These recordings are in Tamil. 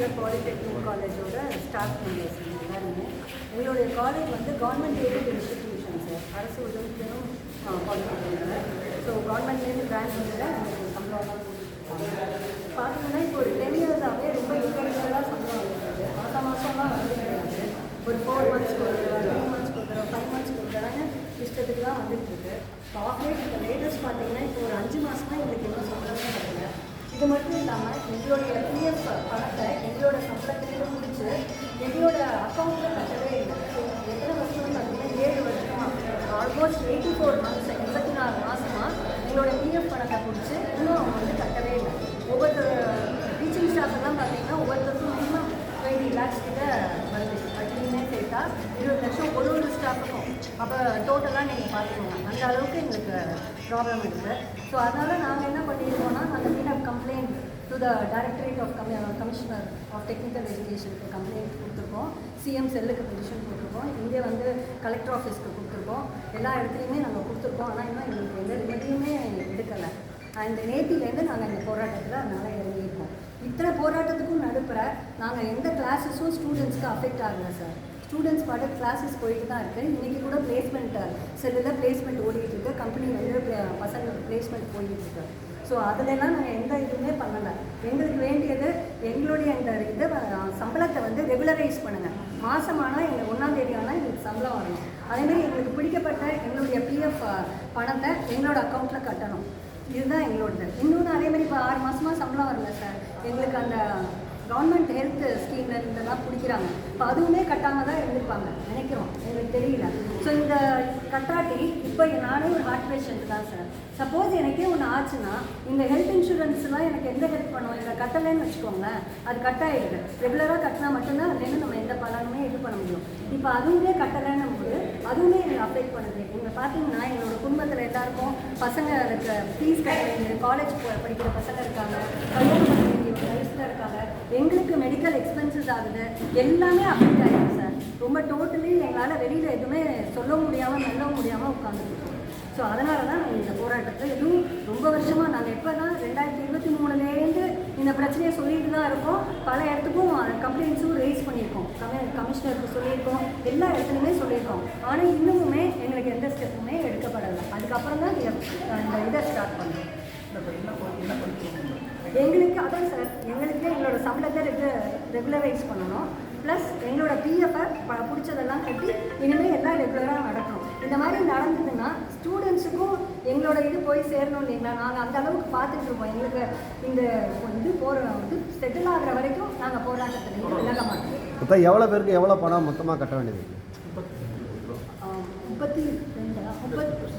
கமிஷனர் பாலிடெக்னிக் காலேஜோட ஸ்டாஃப் மெம்பர்ஸ் எல்லாருமே. எங்களுடைய காலேஜ் வந்து கவர்மெண்ட் எய்டட் இன்ஸ்டிடியூஷன் சார், அரசு உதவிக்கும் பாலிடெக்னிக்கில். ஸோ கவர்மெண்ட்லேருந்து கிராண்ட் வந்து எங்களுக்கு சம்பளம்லாம் பார்த்தீங்கன்னா இப்போ ஒரு 10 இயர்ஸாகவே ரொம்ப இன்கரெக்டாக சம்பளம் வந்துருக்கு. மாதம்லாம் வந்து கிடையாது. ஒரு 4 மந்த்ஸ்க்கு ஒரு 3 மந்த்ஸ்க்கு ஒரு 5 மந்த்ஸ்க்கு ஒரு தடவை இஷ்டத்துக்கு தான் வந்துட்டுருக்கு. ஆஃப்லைட் இப்போ லேட்டஸ்ட் பார்த்தீங்கன்னா இப்போ ஒரு 5 மாதமாக எங்களுக்கு இன்னும் சம்பளமே வரல. இது மட்டும் இல்லாமல் எங்களுடைய பிஎஃப் பணத்தை எங்களோட சம்பளத்திலேருந்து முடிச்சு எங்களோட அக்கௌண்ட்டில் கட்டவே இல்லை. எத்தனை வருஷம்னு பார்த்தீங்கன்னா 7 வருஷமாக ஆல்மோஸ்ட் 84 மந்த்ஸ் 84 மாதமாக எங்களோட பிஎஃப் பணத்தை பிடிச்சி இன்னும் அவங்க வந்து கட்டவே இல்லை. ஒவ்வொருத்தர் டீச்சிங் ஸ்டாஃப் எல்லாம் பார்த்தீங்கன்னா ஒவ்வொருத்தருக்கும் மினிமம் 20 lakhs கிட்ட வருது. அப்படின்னே சேர்த்தா 20 லட்சம் ஒரு ஸ்டாஃபுக்கும். அப்போ டோட்டலாக நீங்கள் பார்த்துக்கோங்க, அந்த அளவுக்கு எங்களுக்கு ப்ராப்ளம் இருக்குது. ஸோ அதனால் நாங்கள் என்ன பண்ணியிருக்கோம்னா, நாங்கள் வீட் of complaint to the directorate of commissioner of technical எஜுகேஷனுக்கு கம்ப்ளைண்ட் கொடுத்துருக்கோம். சிஎம் செல்லுக்கு பெட்டிஷன் கொடுத்துருக்கோம். இங்கே வந்து கலெக்டர் ஆஃபீஸ்க்கு கொடுத்துருக்கோம். எல்லா இடத்துலையுமே நாங்கள் கொடுத்துருக்கோம். ஆனால் இன்னும் எங்களுக்கு எதுவுமே எடுக்கலை. அண்ட் நேத்திலேருந்து நாங்கள் இந்த போராட்டத்தில் அதனால் இறங்கியிருக்கோம். இத்தனை போராட்டத்துக்கும் நடுப்புற நாங்கள் எந்த கிளாஸஸும் ஸ்டூடெண்ட்ஸ்க்கு அஃபெக்ட் ஆகலை சார். ஸ்டூடெண்ட்ஸ் பாட்டு கிளாஸஸ் போயிட்டு தான் இருக்குது. இன்றைக்கி கூட பிளேஸ்மெண்ட் செல்லில் பிளேஸ்மெண்ட் ஓடிட்டுருக்கு. கம்பெனி வந்து பசங்களுக்கு பிளேஸ்மெண்ட் போயிட்டுருக்கு. ஸோ அதிலெல்லாம் நாங்கள் எந்த இதுவுமே பண்ணலை. எங்களுக்கு வேண்டியது எங்களுடைய இந்த இது சம்பளத்தை வந்து ரெகுலரைஸ் பண்ணுங்கள். மாதமானால் எங்களுக்கு 1ஆம் தேதி ஆனால் எங்களுக்கு சம்பளம் வரணும். அதேமாதிரி எங்களுக்கு பிடிக்கப்பட்ட எங்களுடைய பிஎஃப் பணத்தை எங்களோட அக்கௌண்ட்டில் கட்டணும். இதுதான் எங்களோடது. இன்னொன்று அதேமாதிரி இப்போ 6 மாதமாக சம்பளம் வரல சார். எங்களுக்கு அந்த கவர்மெண்ட் ஹெல்த் ஸ்கீமில் இருந்தெல்லாம் பிடிக்கிறாங்க. இப்போ அதுவுமே கட்டாமல் தான் இருந்திருப்பாங்க நினைக்கிறோம், எங்களுக்கு தெரியல. ஸோ இந்த கட்டாட்டி இப்போ நானே ஒரு ஹார்ட் பேஷண்ட் தான் சார். சப்போஸ் எனக்கே ஒன்று ஆச்சுன்னா இந்த ஹெல்த் இன்சூரன்ஸ்லாம் எனக்கு எந்த ஹெல்ப் பண்ணுவோம்? இதை கட்டலைன்னு வச்சுக்கோங்களேன், அது கட்டாயிடுது. ரெகுலராக கட்டினா மட்டும்தான் அதுலேருந்து நம்ம எந்த பலனுமே இது பண்ண முடியும். இப்போ அதுவுமே கட்டலைன்னும் போது அதுவுமே எனக்கு அஃபெக்ட் பண்ணுது. இங்கே பார்த்தீங்கன்னா எங்களோட குடும்பத்தில் எல்லாருக்கும் பசங்க இருக்க ஃபீஸ் கட்ட வேண்டிய காலேஜ் படிக்கிற பசங்க இருக்காங்க, கல்யாணம் பண்ண வேண்டிய வயசில் இருக்காங்க. எங்களுக்கு மெடிக்கல் எக்ஸ்பென்சஸ் ஆகுது, எல்லாமே அஃபெக்ட் ஆகிடுது சார். ரொம்ப டோட்டலி எங்களால் வெளியில் எதுவுமே சொல்ல முடியாமல் மெல்ல முடியாமல் உட்காந்துருக்கோம். ஸோ அதனால தான் நாங்கள் இந்த போராட்டத்தில் எதுவும் ரொம்ப வருஷமாக நாங்கள் இப்போ தான் 2023லேருந்து இந்த பிரச்சனையை சொல்லிட்டு தான் இருக்கோம். பல இடத்துக்கும் கம்ப்ளைண்ட்ஸும் ரேஸ் பண்ணியிருக்கோம், கமிஷனருக்கு சொல்லியிருக்கோம், எல்லா இடத்துலையுமே சொல்லியிருக்கோம். ஆனால் இன்னுமுமே எங்களுக்கு எந்த ஸ்டெப்புமே எடுக்கப்படலை. அதுக்கப்புறம் தான் இந்த இதை ஸ்டார்ட் பண்ணோம். எங்களுக்கு அதான் சார், எங்களுக்கு எங்களோட சம்பளத்தை ரெகுலரைஸ் பண்ணணும். ப்ளஸ் எங்களோட பிஎஃப்பை பிடிச்சதெல்லாம் கட்டி இனிமேல் எல்லாம் ரெகுலராக நடக்கணும். இந்த மாதிரி நடந்ததுன்னா ஸ்டூடெண்ட்ஸுக்கும் எங்களோட இது போய் சேரணும் இல்லைங்களா? நாங்கள் அந்த அளவுக்கு பார்த்துட்டு இருக்கோம். எங்களுக்கு இந்த இது செட்டில் ஆகிற வரைக்கும் நாங்கள் போராட்டத்தில் விலக மாட்டோம். இப்போ எவ்வளோ பேருக்கு எவ்வளோ பணம் மொத்தமாக கட்ட வேண்டியது? 32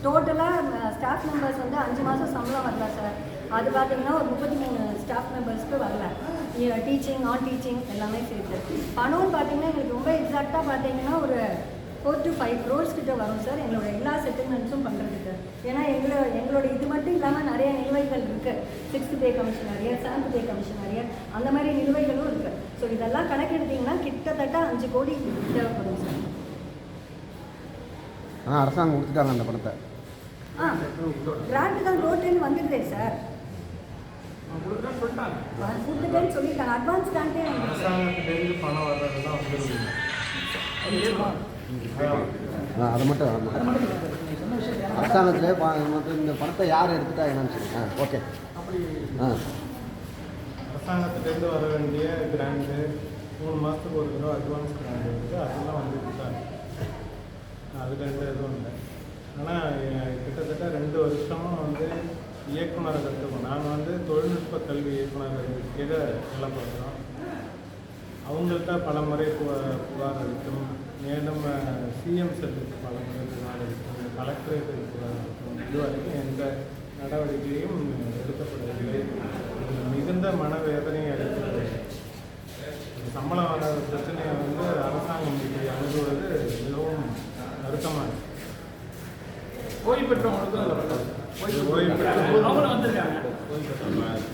டோட்டலாக ஸ்டாஃப் மெம்பர்ஸ் வந்து 5 மாதம் சம்பளம் வரல சார். அது பார்த்தீங்கன்னா ஒரு 33 ஸ்டாஃப் மெம்பர்ஸ்க்கு வரல. டீச்சிங் நான் டீச்சிங் எல்லாமே சேர்த்து பணம்னு பார்த்தீங்கன்னா எங்களுக்கு ரொம்ப எக்ஸாக்டாக பார்த்தீங்கன்னா ஒரு 4 to 5 crores கிட்ட வரும் சார், எங்களோட எல்லா செட்டில்மெண்ட்ஸும் பண்ணுறதுக்கு. ஏன்னா எங்களோட இது மட்டும் இல்லாமல் நிறைய நிலுவைகள் இருக்குது. 6th pay commission arrear, 7th pay commission arrear, அந்த மாதிரி நிலுவைகளும் இருக்குது. ஸோ இதெல்லாம் கணக்கெடுத்திங்கன்னா கிட்டத்தட்ட 5 கோடி தேவைப்படும் சார். ஆனால் அரசாங்கம் கொடுத்துட்டாங்க அந்த பணத்தை. கிராண்ட் தான் ரோட்லேருந்து வந்துடுதே சார், கொடுத்துட்டேன்னு சொல்லிட்டாங்க. அட்வான்ஸ் கிராண்டே பணம் வர்றதுதான் அது மட்டும் அரசாங்கத்தில் இந்த பணத்தை யார் எடுத்துட்டா என்னன்னு சொல்லி ஓகே. அரசாங்கத்திலேருந்து வர வேண்டிய கிராண்டு 3 மாதத்துக்கு ஒரு தடவை அட்வான்ஸ் கிராண்ட் இருக்குது, அதெல்லாம் வந்துட்டு தான். அதுக்கு எதுவும் இல்லை. ஆனால் கிட்டத்தட்ட 2 வருஷமும் வந்து இயக்குனரை கற்றுக்கணும். நாங்கள் வந்து தொழில்நுட்ப கல்வி இயக்குனர் கீழே வேலை பார்க்குறோம். அவங்கள்ட்ட பல முறை புகார் அளிக்கும், மேலும் சிஎம் செல்லுக்கு பல முறை புகார் அளிக்கும், கலெக்டரேட்டுக்கு புகார் அளிக்கும். இதுவரைக்கும் எந்த நடவடிக்கையும் எடுக்கப்படவில்லை. மிகுந்த மனவேதனை அளிக்கிறது. சம்பளம் வராத பிரச்சனையை வந்து அரசாங்கம் அணுகுவது மிகவும் வருத்தமாக இருக்குது. ஓய்வு பெற்றவங்களுக்கு ஓய்வு பெற்ற